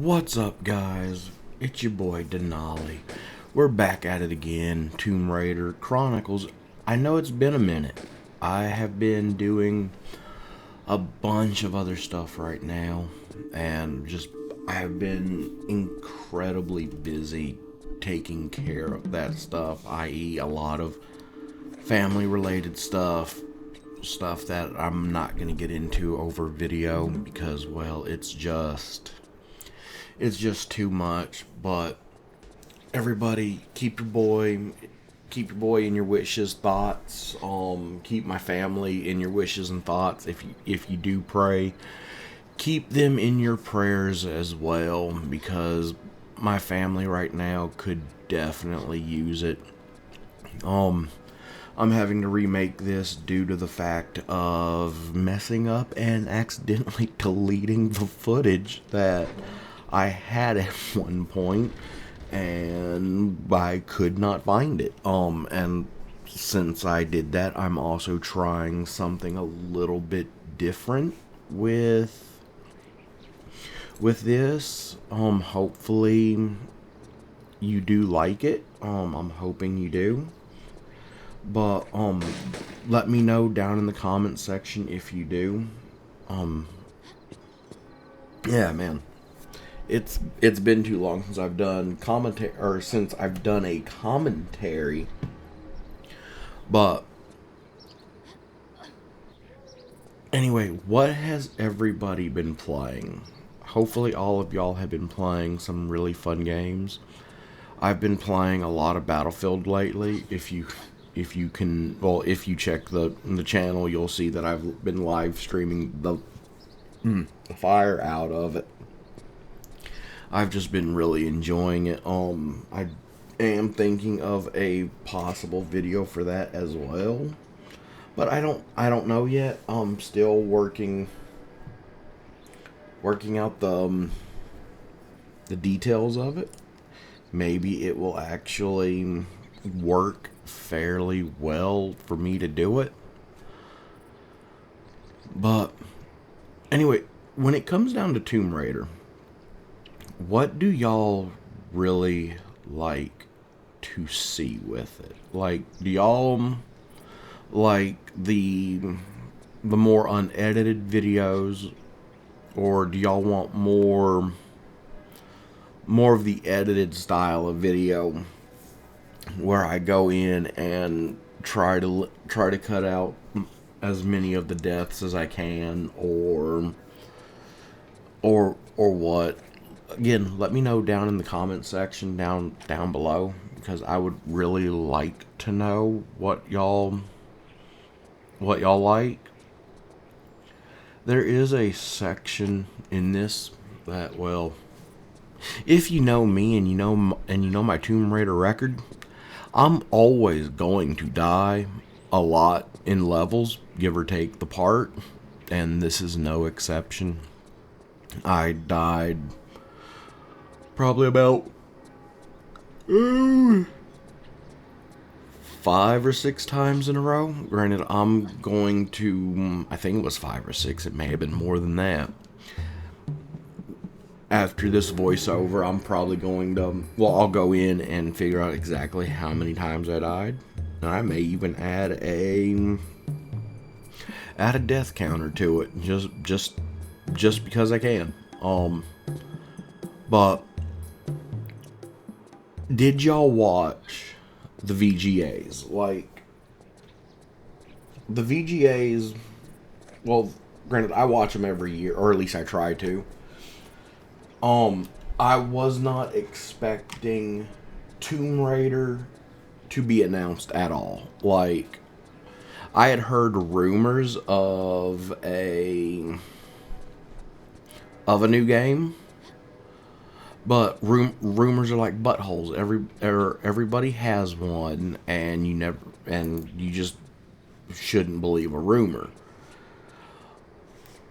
What's up, guys? It's your boy Denali. We're back at it again. Tomb Raider Chronicles. I know it's been a minute. I have been doing a bunch of other stuff right now, and I have been incredibly busy taking care of that stuff, i.e., a lot of family related stuff that I'm not going to get into over video because, well, it's just too much. But everybody, keep your boy in your wishes, thoughts. Keep my family in your wishes and thoughts. If you do pray, keep them in your prayers as well, because my family right now could definitely use it. I'm having to remake this due to the fact of messing up and accidentally deleting the footage that I had at one point, and I could not find it. And since I did that, I'm also trying something a little bit different with this. Hopefully you do like it. I'm hoping you do. But let me know down in the comment section if you do. Yeah, man. It's been too long since I've done a commentary. But anyway, what has everybody been playing? Hopefully all of y'all have been playing some really fun games. I've been playing a lot of Battlefield lately. If you check the channel, you'll see that I've been live streaming the fire out of it. I've just been really enjoying it. I am thinking of a possible video for that as well, but I don't know yet. I'm still working out the details of it. Maybe it will actually work fairly well for me to do it. But anyway, when it comes down to Tomb Raider, what do y'all really like to see with it? Like, do y'all like the more unedited videos, or do y'all want more of the edited style of video where I go in and try to cut out as many of the deaths as I can, or what? Again, let me know down in the comment section down below, because I would really like to know what y'all like. There is a section in this that, well, if you know me and you know my Tomb Raider record, I'm always going to die a lot in levels, give or take the part, and this is no exception. I died probably about 5 or 6 times in a row. Granted, I think it was 5 or 6, it may have been more than that. After this voiceover, I'm probably going to, I'll go in and figure out exactly how many times I died. And I may even add a death counter to it, just because I can. But did y'all watch the VGAs? Like, the VGAs, well, granted, I watch them every year, or at least I try to. I was not expecting Tomb Raider to be announced at all. Like, I had heard rumors of a new game, but rumors are like buttholes. Everybody has one, and you just shouldn't believe a rumor.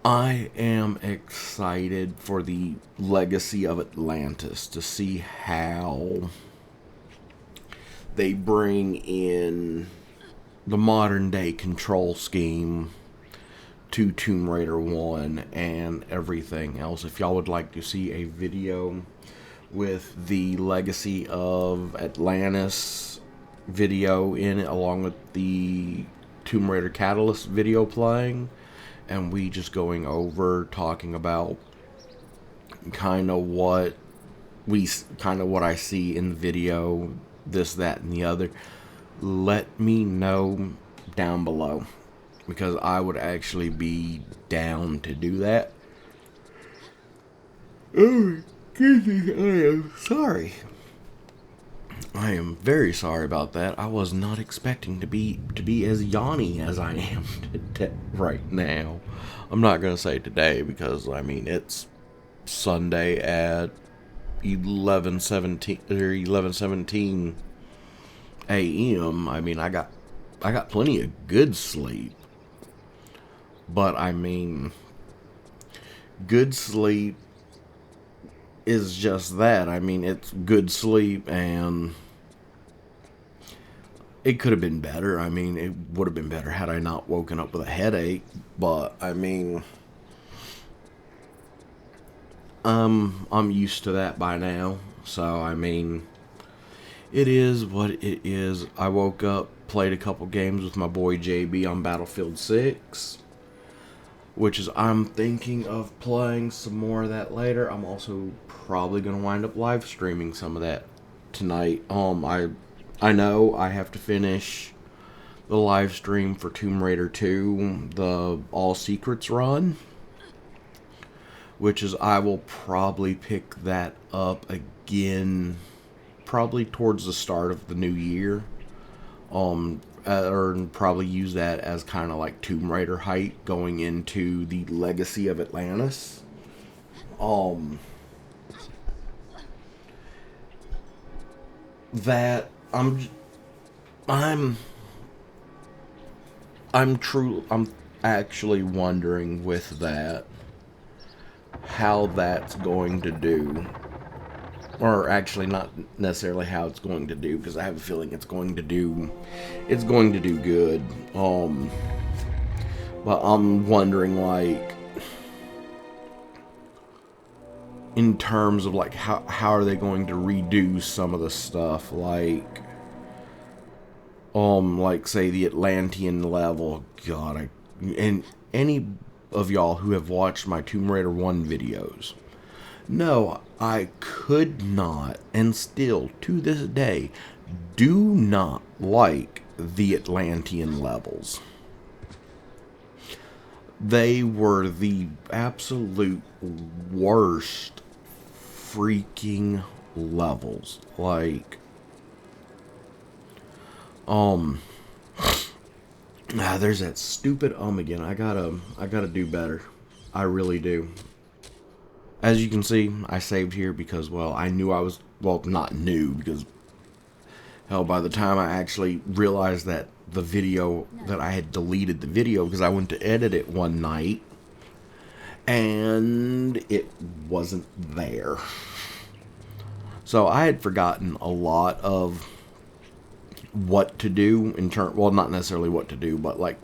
I am excited for the Legacy of Atlantis, to see how they bring in the modern day control scheme to Tomb Raider 1 and everything else. If y'all would like to see a video with the Legacy of Atlantis video in it, along with the Tomb Raider Catalyst video playing, and we just going over talking about kind of what I see in the video, this, that, and the other, let me know down below, because I would actually be down to do that. Oh, goodness, I am sorry. I am very sorry about that. I was not expecting to be as yawny as I am right now. I'm not gonna say today, because I mean it's Sunday at 11:17 a.m. I mean I got plenty of good sleep, but I mean good sleep is just that. I mean, it's good sleep, and it could have been better. I mean, it would have been better had I not woken up with a headache, but I mean, I'm used to that by now. So I mean, it is what it is. I woke up, played a couple games with my boy JB on Battlefield 6, which is, I'm thinking of playing some more of that later. I'm also probably going to wind up live streaming some of that tonight. I know I have to finish the live stream for Tomb Raider 2, the All Secrets run, which is, I will probably pick that up again probably towards the start of the new year. Or probably use that as kind of like Tomb Raider hype going into the Legacy of Atlantis. That I'm actually wondering with that how that's going to do. Or actually not necessarily how it's going to do, because I have a feeling it's going to do good. But I'm wondering, like, in terms of like how are they going to redo some of the stuff, like say the Atlantean level. God, and any of y'all who have watched my Tomb Raider 1 videos, no, I could not, and still to this day do not like the Atlantean levels. They were the absolute worst freaking levels. Like, there's that stupid again. I gotta do better. I really do. As you can see, I saved here because, well, I knew I was, well, not new, because, hell, by the time I actually realized that the video, that I had deleted the video, because I went to edit it one night, and it wasn't there. So I had forgotten a lot of what to do well, not necessarily what to do, but like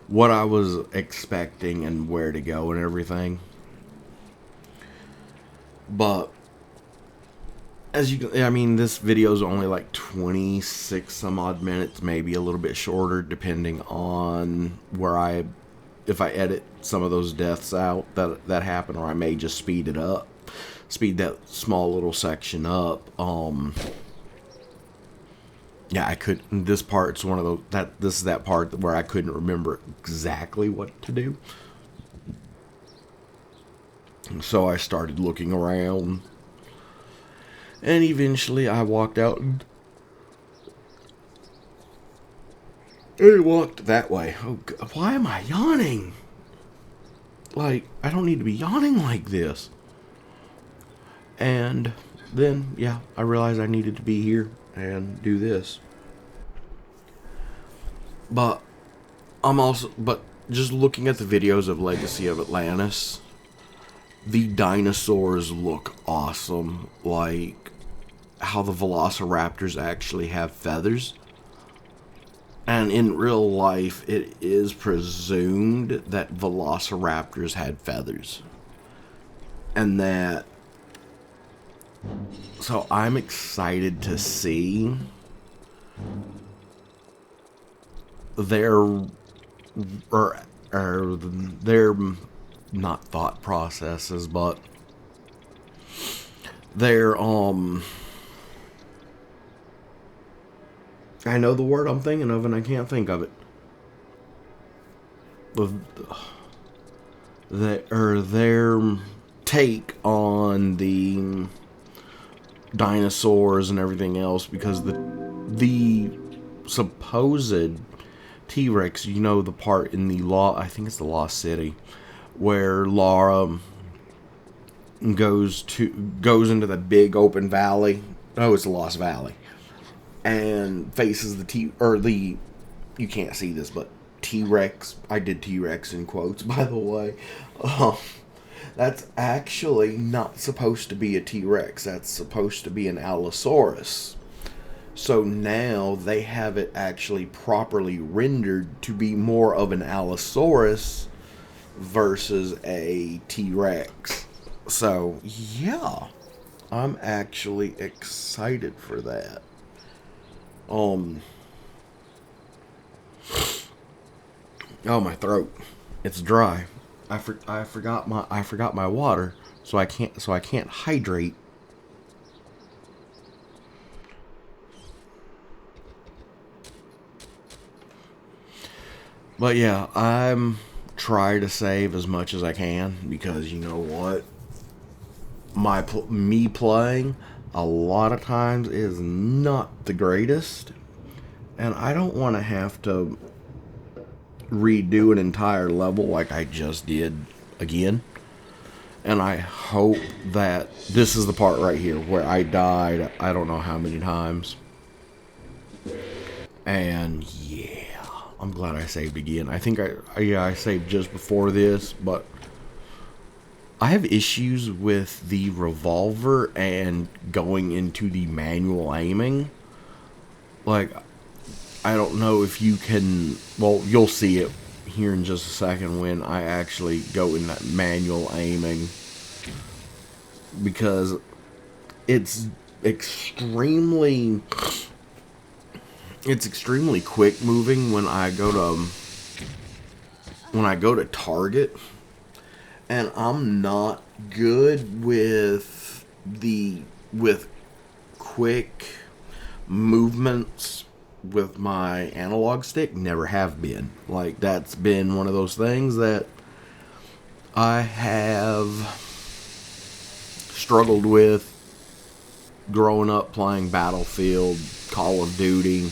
what I was expecting and where to go and everything. But as you can, I mean, this video is only like 26 some odd minutes, maybe a little bit shorter, depending on where if I edit some of those deaths out that happen, or I may just speed that small little section up. Yeah, I could. This part's one of those this is that part where I couldn't remember exactly what to do. So I started looking around, and eventually I walked out and walked that way. Oh God, why am I yawning? Like, I don't need to be yawning like this. And then, yeah, I realized I needed to be here and do this. But but just looking at the videos of Legacy of Atlantis, the dinosaurs look awesome. Like how the velociraptors actually have feathers. And in real life, it is presumed that velociraptors had feathers. And that. So I'm excited to see their. Or their. Not thought processes, but their. I know the word I'm thinking of and I can't think of it. Their take on the dinosaurs and everything else, because the supposed T-Rex, you know, the part in I think it's the Lost City, where Lara goes into the big open valley. Oh, it's the Lost Valley. And faces you can't see this, but T-Rex. I did T-Rex in quotes, by the way. That's actually not supposed to be a T-Rex. That's supposed to be an Allosaurus. So now they have it actually properly rendered to be more of an Allosaurus versus a T-Rex. So, yeah. I'm actually excited for that. Oh, my throat. It's dry. I forgot my water, so I can't hydrate. But yeah, I'm trying to save as much as I can, because you know what? Me playing a lot of times is not the greatest, and I don't want to have to redo an entire level like I just did again. And I hope that this is the part right here where I died I don't know how many times. And yeah, I'm glad I saved again. I think I saved just before this, but I have issues with the revolver and going into the manual aiming. Like, I don't know if you can. Well, you'll see it here in just a second when I actually go in that manual aiming, because it's extremely quick moving when I go to target. And I'm not good with quick movements with my analog stick. Never have been. Like, that's been one of those things that I have struggled with growing up playing Battlefield, Call of Duty,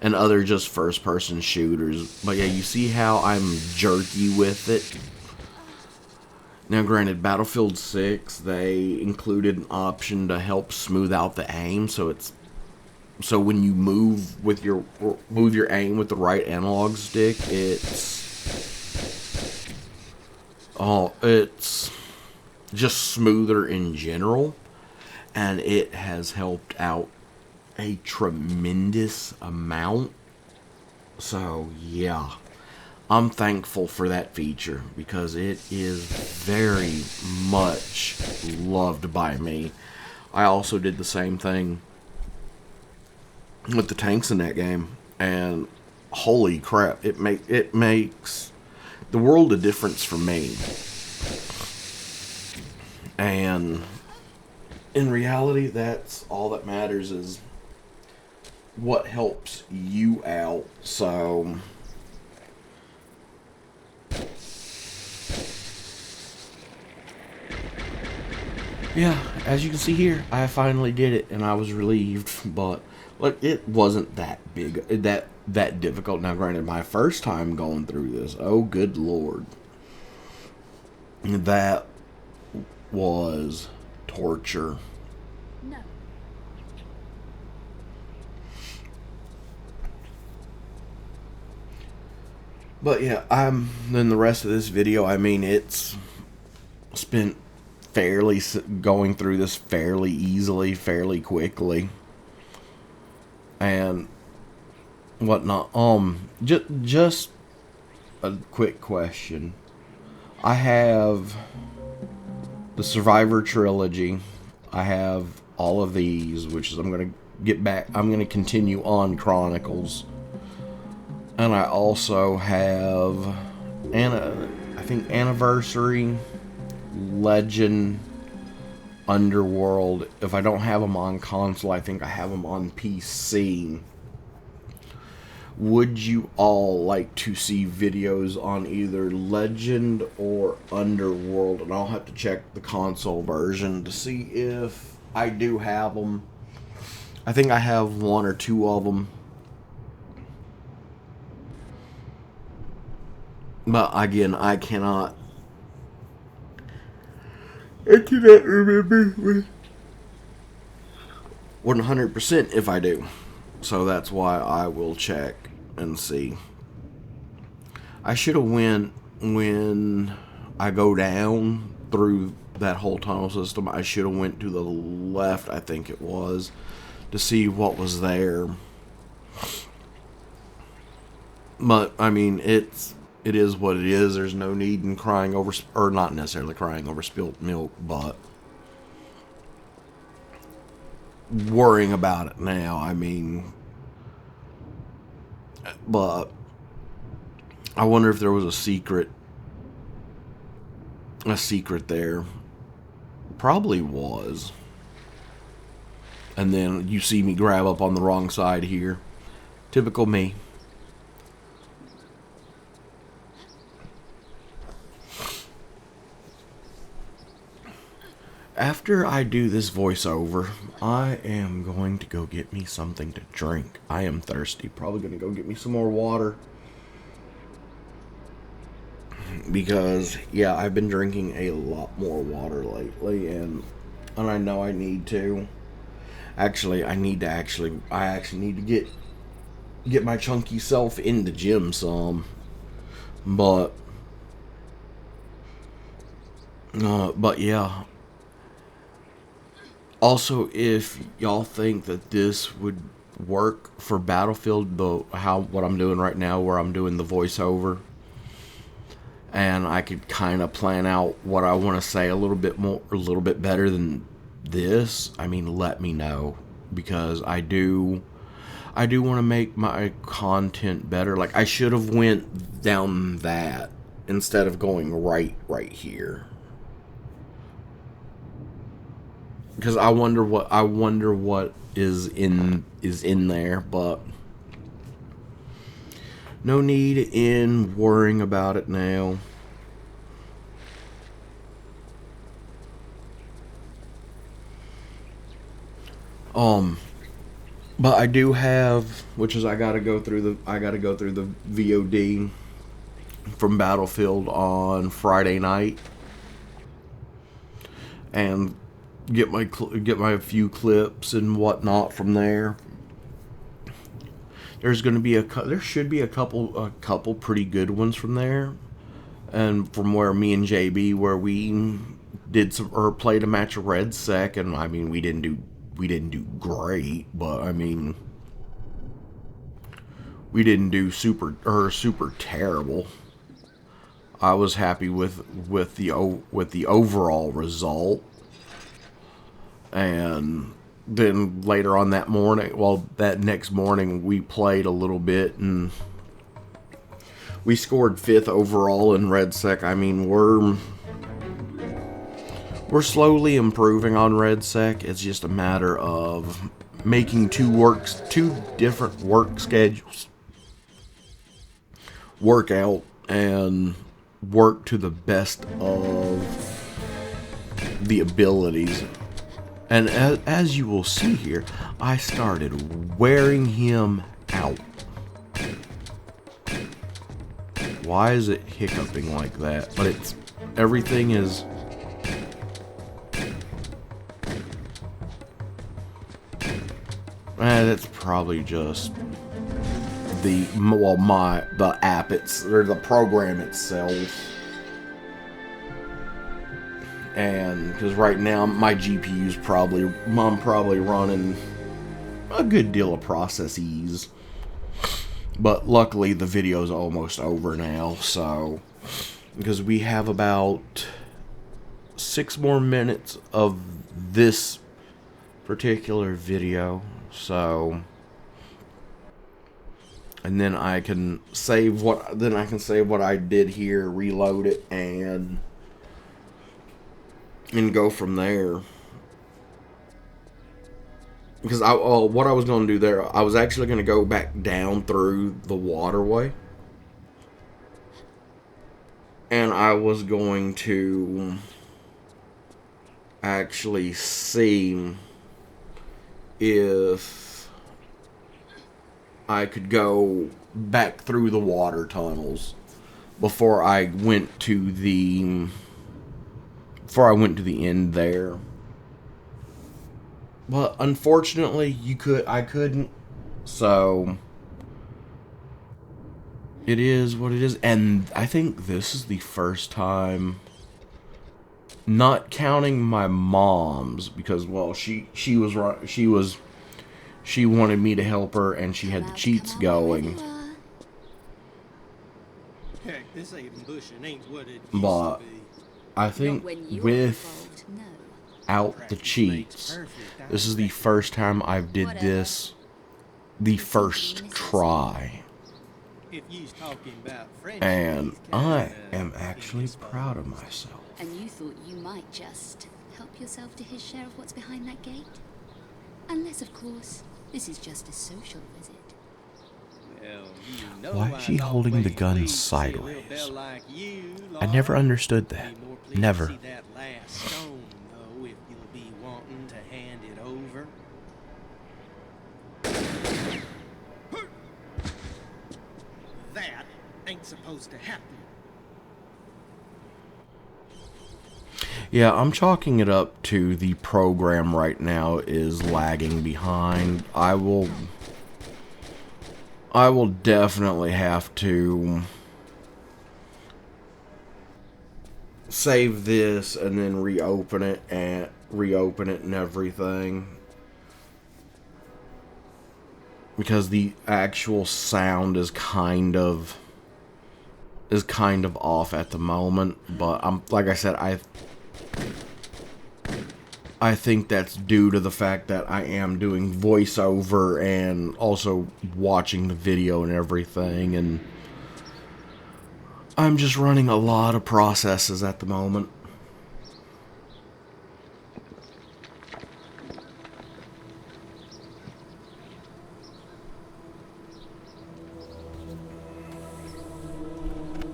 and other just first-person shooters. But yeah, you see how I'm jerky with it. Now, granted, Battlefield 6, they included an option to help smooth out the aim, so when you move your aim with the right analog stick, it's just smoother in general, and it has helped out a tremendous amount. So yeah, I'm thankful for that feature, because it is very much loved by me. I also did the same thing with the tanks in that game, and holy crap, it makes the world of difference for me. And in reality, that's all that matters, is what helps you out. So yeah, as you can see here, I finally did it, and I was relieved. But look, it wasn't that big, that difficult. Now, granted, my first time going through this, oh good lord, that was torture. No. But yeah, then the rest of this video, I mean, it's spent going through this fairly easily, fairly quickly. and whatnot. Just a quick question. I have the Survivor trilogy. I have all of these, which is I'm gonna get back. I'm gonna continue on Chronicles, and I also have I think Anniversary, Legend, Underworld. If I don't have them on console, I think I have them on PC. Would you all like to see videos on either Legend or Underworld? And I'll have to check the console version to see if I do have them. I think I have one or two of them. But again, I cannot remember 100% if I do. So that's why I will check and see. I should have went when I go down through that whole tunnel system. I should have went to the left, I think it was, to see what was there. But I mean, it is what it is. There's no need in crying over, or not necessarily crying over spilt milk, but worrying about it now. I mean, but I wonder if there was a secret there. Probably was. And then you see me grab up on the wrong side here. Typical me. After I do this voiceover, I am going to go get me something to drink. I am thirsty. Probably going to go get me some more water. Because, yeah, I've been drinking a lot more water lately, and I know I need to. Actually, I actually need to get my chunky self in the gym some. But yeah. Also, if y'all think that this would work for Battlefield, what I'm doing right now, where I'm doing the voiceover, and I could kind of plan out what I want to say a little bit better than this, I mean, let me know, because I do want to make my content better. Like, I should have went down that instead of going right here. Because I wonder what is in there, but no need in worrying about it now. But I do have, which is I gotta go through the VOD from Battlefield on Friday night, and get my few clips and whatnot from there. There should be a couple pretty good ones from there, and from where me and JB, where we played a match of Red Sec, and I mean, we didn't do great, but I mean, we didn't do super terrible. I was happy with the overall result. And then later on that next morning, we played a little bit, and we scored 5th overall in Red Sec. I mean, we're slowly improving on Red Sec. It's just a matter of making two different work schedules work out and work to the best of the abilities. And as you will see here, I started wearing him out. Why is it hiccuping like that? But everything is... that's probably just the app, or the program itself. And because right now my GPU's I'm probably running a good deal of processes. But luckily the video's almost over now, so because we have about 6 more minutes of this particular video, so and then I can save what I did here, reload it, and go from there. Because what I was going to do there, I was actually going to go back down through the waterway, and I was going to actually see if I could go back through the water tunnels before I went to the end there. But unfortunately, I couldn't. So it is what it is. And I think this is the first time, not counting my mom's, because well, she wanted me to help her, and she had the cheats going. Heck, this ain't bushing ain't what it used But to be. I think without the cheats, this is the first time I've did this the first try. If you's talking about friendship, And I am actually proud of myself. And you thought you might just help yourself to his share of what's behind that gate? Unless, of course, this is just a social visit. Well, you know Why is she holding the gun sideways? I never understood that. Never. See that last stone, though, if you'll be wanting to hand it over. That ain't supposed to happen. Yeah, I'm chalking it up to the program right now is lagging behind. I will definitely have to save this and then reopen it and everything, because the actual sound is kind of off at the moment. But like I said, I think that's due to the fact that I am doing voiceover and also watching the video and everything, and I'm just running a lot of processes at the moment.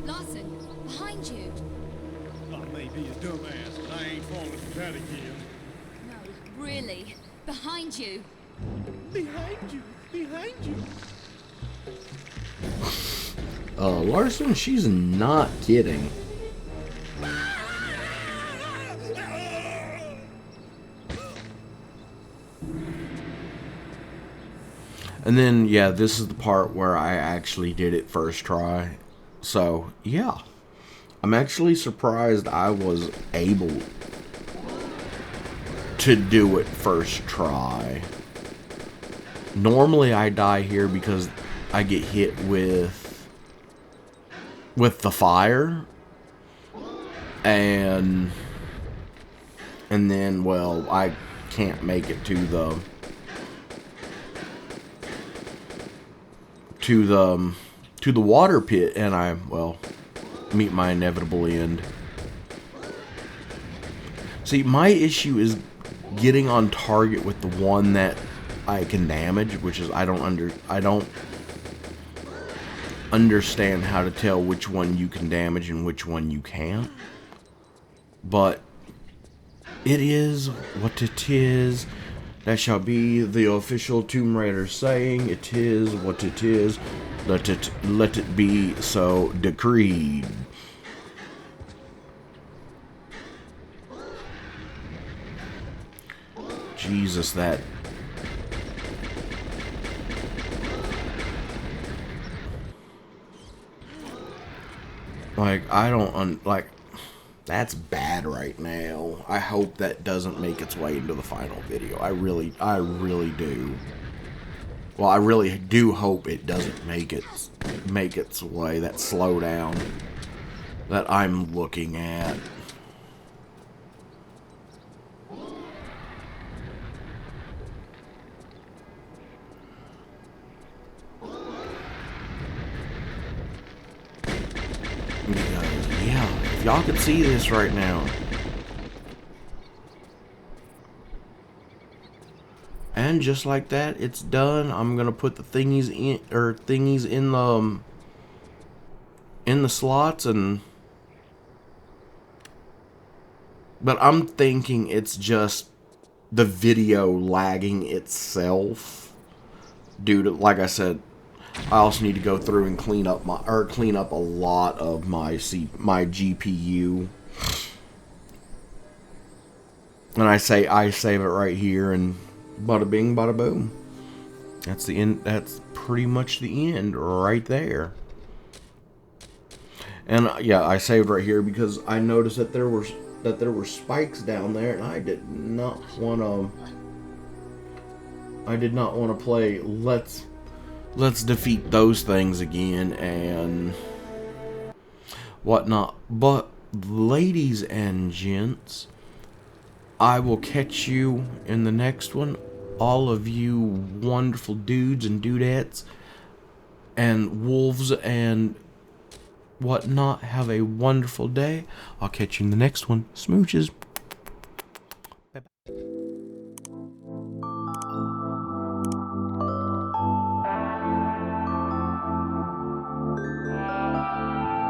Larson, behind you. I may be a dumbass, but I ain't falling for that again. No, really. Behind you. Behind you! Behind you! Larson, she's not kidding. And then, yeah, this is the part where I actually did it first try. So, yeah. I'm actually surprised I was able to do it first try. Normally I die here because I get hit with the fire, and then, well, I can't make it to the water pit, and I, well, meet my inevitable end. See, my issue is getting on target with the one that I can damage, which is I don't understand how to tell which one you can damage and which one you can't. But it is what it is. That shall be the official Tomb Raider saying. It is what it is. Let it be so decreed. Jesus, that... Like, I don't... like, that's bad right now. I hope that doesn't make its way into the final video. I really do. Well, I really do hope it doesn't make its way, that slowdown that I'm looking at. Because, yeah, if y'all could see this right now. And just like that, it's done. I'm gonna put the thingies in the slots, and but I'm thinking it's just the video lagging itself due to, like I said, I also need to go through and clean up a lot of my GPU. And I save it right here, and bada bing, bada boom. That's the end. That's pretty much the end right there. And yeah, I saved right here because I noticed that there were spikes down there, and I did not want to play Let's defeat those things again and whatnot. But ladies and gents, I will catch you in the next one. All of you wonderful dudes and dudettes and wolves and whatnot, have a wonderful day. I'll catch you in the next one. Smooches.